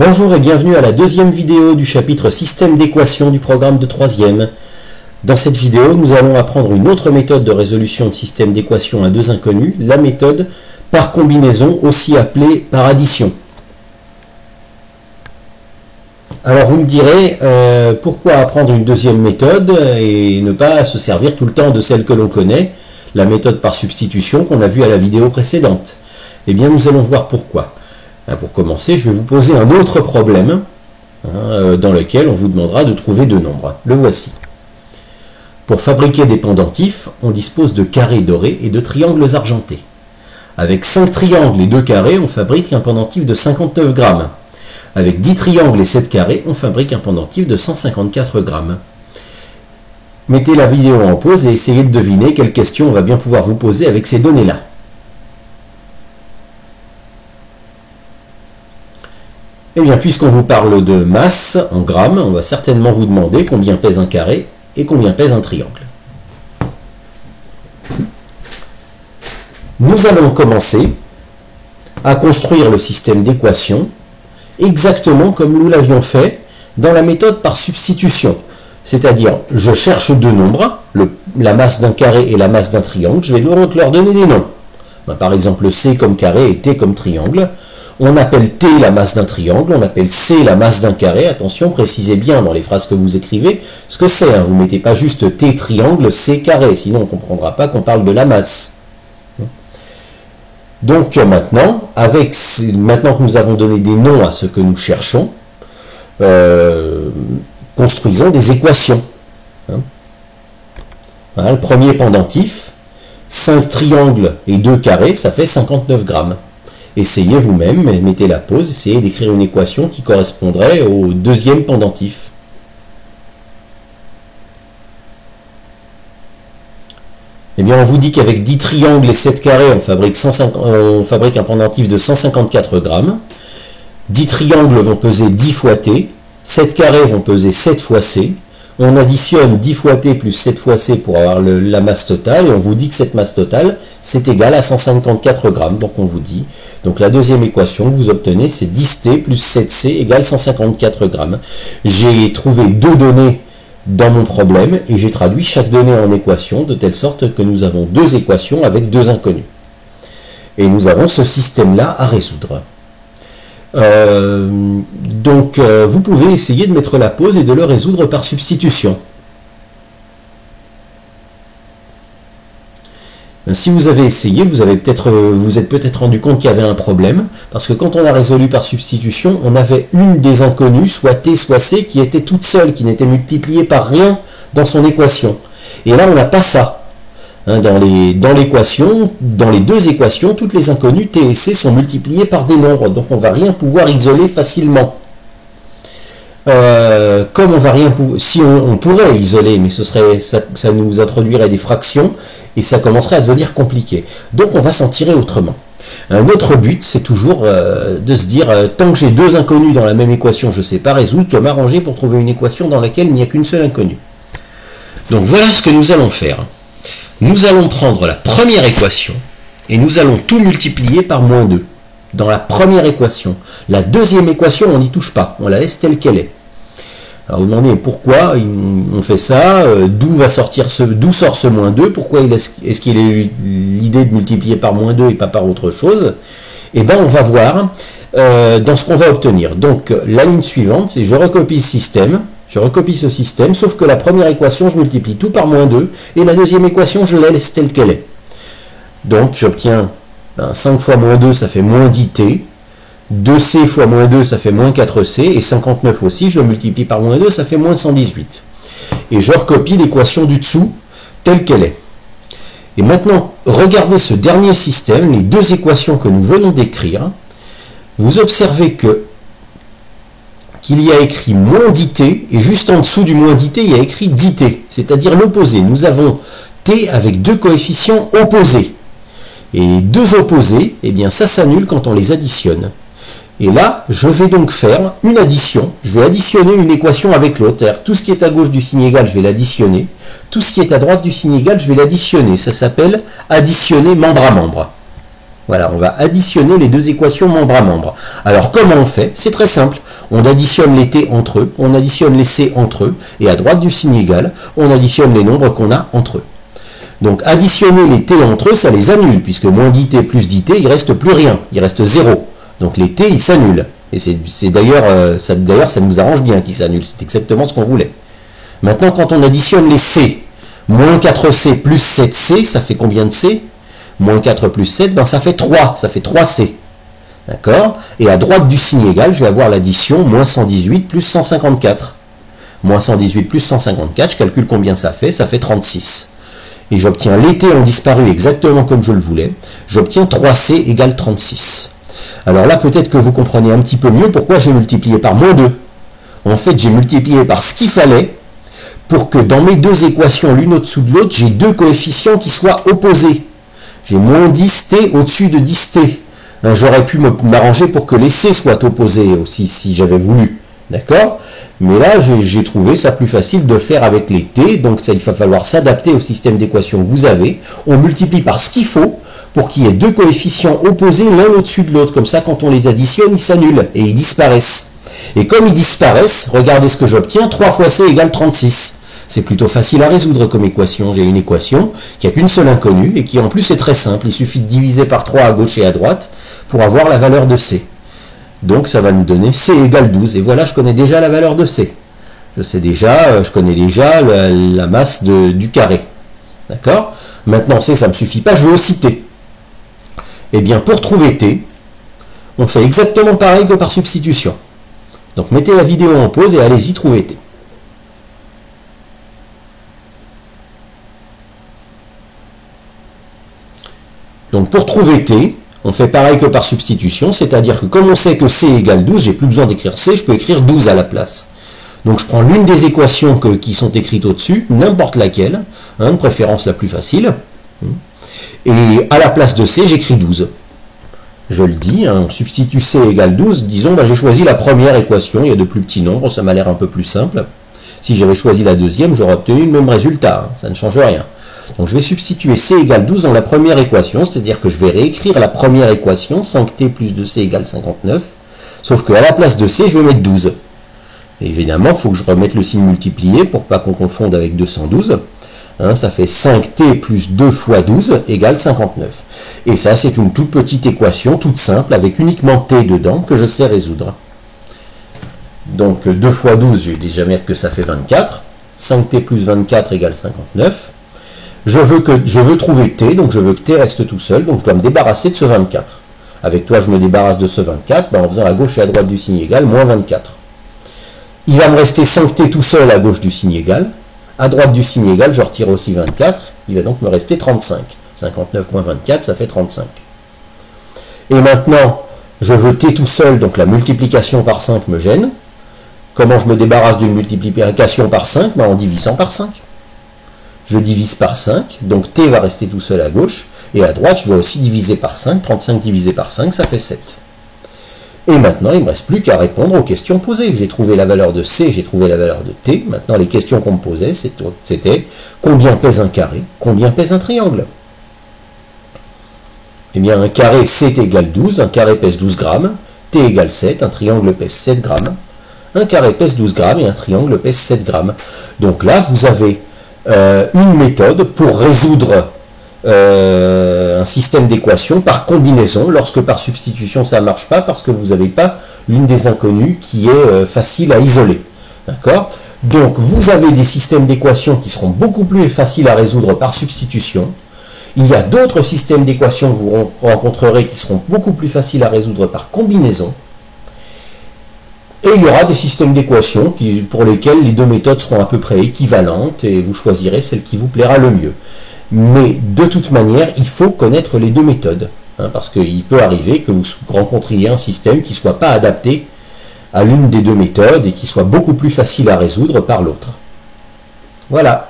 Bonjour et bienvenue à la deuxième vidéo du chapitre Système d'équations du programme de 3e. Dans cette vidéo, nous allons apprendre une autre méthode de résolution de système d'équations à deux inconnus, la méthode par combinaison, aussi appelée par addition. Alors vous me direz, pourquoi apprendre une deuxième méthode et ne pas se servir tout le temps de celle que l'on connaît, la méthode par substitution qu'on a vue à la vidéo précédente? Eh bien nous allons voir pourquoi. Pour commencer, je vais vous poser un autre problème dans lequel on vous demandera de trouver deux nombres. Le voici. Pour fabriquer des pendentifs, on dispose de carrés dorés et de triangles argentés. Avec 5 triangles et 2 carrés, on fabrique un pendentif de 59 grammes. Avec 10 triangles et 7 carrés, on fabrique un pendentif de 154 grammes. Mettez la vidéo en pause et essayez de deviner quelle question on va bien pouvoir vous poser avec ces données-là. Eh bien, puisqu'on vous parle de masse en grammes, on va certainement vous demander combien pèse un carré et combien pèse un triangle. Nous allons commencer à construire le système d'équations exactement comme nous l'avions fait dans la méthode par substitution. C'est-à-dire, je cherche deux nombres, la masse d'un carré et la masse d'un triangle, je vais donc leur donner des noms. Par exemple, C comme carré et T comme triangle. On appelle T la masse d'un triangle, on appelle C la masse d'un carré. Attention, précisez bien dans les phrases que vous écrivez ce que c'est. Vous ne mettez pas juste T triangle, C carré, sinon on ne comprendra pas qu'on parle de la masse. Donc maintenant, maintenant que nous avons donné des noms à ce que nous cherchons, construisons des équations. Voilà, le premier pendentif, 5 triangles et 2 carrés, ça fait 59 grammes. Essayez vous-même, mettez la pause, essayez d'écrire une équation qui correspondrait au deuxième pendentif. Eh bien, on vous dit qu'avec 10 triangles et 7 carrés, on fabrique un pendentif de 154 grammes. 10 triangles vont peser 10 fois T, 7 carrés vont peser 7 fois C. On additionne 10 fois T plus 7 fois C pour avoir la masse totale, et on vous dit que cette masse totale, c'est égal à 154 grammes. Donc on vous dit, donc la deuxième équation que vous obtenez, c'est 10T plus 7C égale 154 grammes. J'ai trouvé deux données dans mon problème, et j'ai traduit chaque donnée en équation, de telle sorte que nous avons deux équations avec deux inconnus. Et nous avons ce système-là à résoudre. Vous pouvez essayer de mettre la pause et de le résoudre par substitution. Si vous avez essayé, vous êtes peut-être rendu compte qu'il y avait un problème, parce que quand on a résolu par substitution, on avait une des inconnues, soit T, soit C, qui était toute seule, qui n'était multipliée par rien dans son équation. Et là, on n'a pas ça. Dans les deux équations, toutes les inconnues T et C sont multipliées par des nombres, donc on ne va rien pouvoir isoler facilement. Comme on va rien pouvoir, si on pourrait isoler, mais ça nous introduirait des fractions et ça commencerait à devenir compliqué. Donc on va s'en tirer autrement. Un autre but, c'est toujours de se dire, tant que j'ai deux inconnus dans la même équation, je ne sais pas résoudre, je dois m'arranger pour trouver une équation dans laquelle il n'y a qu'une seule inconnue. Donc voilà ce que nous allons faire. Nous allons prendre la première équation et nous allons tout multiplier par moins 2 dans la première équation. La deuxième équation, on n'y touche pas, on la laisse telle qu'elle est. Alors vous demandez pourquoi on fait ça, d'où sort ce moins 2, pourquoi est-ce qu'il a eu l'idée de multiplier par moins 2 et pas par autre chose? Eh bien on va voir dans ce qu'on va obtenir. Donc la ligne suivante, c'est je recopie ce système. Je recopie ce système, sauf que la première équation, je multiplie tout par moins 2, et la deuxième équation, je la laisse telle qu'elle est. Donc, j'obtiens 5 fois moins 2, ça fait moins 10T, 2C fois moins 2, ça fait moins 4C, et 59 aussi, je le multiplie par moins 2, ça fait moins 118. Et je recopie l'équation du dessous, telle qu'elle est. Et maintenant, regardez ce dernier système, les deux équations que nous venons d'écrire. Vous observez qu'il y a écrit moins 10T, et juste en dessous du moins 10T, il y a écrit 10T, c'est-à-dire l'opposé. Nous avons T avec deux coefficients opposés. Et deux opposés, eh bien ça s'annule quand on les additionne. Et là, je vais donc faire une addition. Je vais additionner une équation avec l'autre. Tout ce qui est à gauche du signe égal, je vais l'additionner. Tout ce qui est à droite du signe égal, je vais l'additionner. Ça s'appelle additionner membre à membre. Voilà, on va additionner les deux équations membre à membre. Alors comment on fait? C'est très simple. on additionne les t entre eux, on additionne les c entre eux, et à droite du signe égal, on additionne les nombres qu'on a entre eux. Donc additionner les t entre eux, ça les annule, puisque moins 10t plus 10t, il reste plus rien, il reste 0. Donc les t, ils s'annulent. Et c'est d'ailleurs, ça nous arrange bien qu'ils s'annulent, c'est exactement ce qu'on voulait. Maintenant, quand on additionne les c, moins 4c plus 7c, ça fait combien de c? Moins 4 plus 7, ben ça fait 3, ça fait 3c. D'accord? Et à droite du signe égal, je vais avoir l'addition moins 118 plus 154. Moins 118 plus 154, je calcule combien ça fait 36. Et j'obtiens les t ont disparu exactement comme je le voulais. J'obtiens 3c égale 36. Alors là, peut-être que vous comprenez un petit peu mieux pourquoi j'ai multiplié par moins 2. En fait, j'ai multiplié par ce qu'il fallait pour que dans mes deux équations, l'une au-dessous de l'autre, j'ai deux coefficients qui soient opposés. J'ai moins 10t au-dessus de 10t. J'aurais pu m'arranger pour que les c soient opposés aussi, si j'avais voulu. D'accord? Mais là, j'ai trouvé ça plus facile de le faire avec les t, donc ça, il va falloir s'adapter au système d'équations que vous avez. On multiplie par ce qu'il faut pour qu'il y ait deux coefficients opposés l'un au-dessus de l'autre. Comme ça, quand on les additionne, ils s'annulent et ils disparaissent. Et comme ils disparaissent, regardez ce que j'obtiens, 3 fois c égale 36. C'est plutôt facile à résoudre comme équation. J'ai une équation qui n'a qu'une seule inconnue et qui en plus est très simple. Il suffit de diviser par 3 à gauche et à droite pour avoir la valeur de c. Donc ça va nous donner c égale 12. Et voilà, je connais déjà la valeur de c. Je connais déjà la masse du carré. D'accord? Maintenant, c, ça ne me suffit pas, je veux aussi t. Eh bien, pour trouver t, on fait exactement pareil que par substitution. Donc mettez la vidéo en pause et allez-y trouver t. Donc pour trouver t, on fait pareil que par substitution, c'est-à-dire que comme on sait que c égale 12, j'ai plus besoin d'écrire c, je peux écrire 12 à la place. Donc je prends l'une des équations qui sont écrites au-dessus, n'importe laquelle, de préférence la plus facile, et à la place de c, j'écris 12. Je le dis, on substitue c égale 12, disons, j'ai choisi la première équation, il y a de plus petits nombres, ça m'a l'air un peu plus simple. Si j'avais choisi la deuxième, j'aurais obtenu le même résultat, ça ne change rien. Donc je vais substituer c égale 12 dans la première équation, c'est-à-dire que je vais réécrire la première équation, 5t plus 2c égale 59, sauf qu'à la place de c, je vais mettre 12. Et évidemment, il faut que je remette le signe multiplié pour pas qu'on confonde avec 212. Ça fait 5t plus 2 fois 12 égale 59. Et ça, c'est une toute petite équation, toute simple, avec uniquement t dedans, que je sais résoudre. Donc 2 fois 12, je vais déjà mettre que ça fait 24. 5t plus 24 égale 59. Je veux trouver t, donc je veux que t reste tout seul, donc je dois me débarrasser de ce 24. Avec toi, je me débarrasse de ce 24, en faisant à gauche et à droite du signe égal, moins 24. Il va me rester 5t tout seul à gauche du signe égal. À droite du signe égal, je retire aussi 24. Il va donc me rester 35. 59 moins 24, ça fait 35. Et maintenant, je veux t tout seul, donc la multiplication par 5 me gêne. Comment je me débarrasse d'une multiplication par 5? En divisant par 5. Je divise par 5, donc t va rester tout seul à gauche. Et à droite, je dois aussi diviser par 5. 35 divisé par 5, ça fait 7. Et maintenant, il ne me reste plus qu'à répondre aux questions posées. J'ai trouvé la valeur de c, j'ai trouvé la valeur de t. Maintenant, les questions qu'on me posait, c'était combien pèse un carré, combien pèse un triangle. Eh bien, un carré, c'est égal 12, un carré pèse 12 grammes, t égale 7, un triangle pèse 7 grammes. Un carré pèse 12 grammes et un triangle pèse 7 grammes. Donc là, vous avez une méthode pour résoudre un système d'équations par combinaison, lorsque par substitution ça ne marche pas, parce que vous n'avez pas l'une des inconnues qui est facile à isoler. D'accord? Donc vous avez des systèmes d'équations qui seront beaucoup plus faciles à résoudre par substitution. Il y a d'autres systèmes d'équations que vous rencontrerez qui seront beaucoup plus faciles à résoudre par combinaison. Et il y aura des systèmes d'équations pour lesquels les deux méthodes seront à peu près équivalentes et vous choisirez celle qui vous plaira le mieux. Mais de toute manière, il faut connaître les deux méthodes, parce qu'il peut arriver que vous rencontriez un système qui ne soit pas adapté à l'une des deux méthodes et qui soit beaucoup plus facile à résoudre par l'autre. Voilà.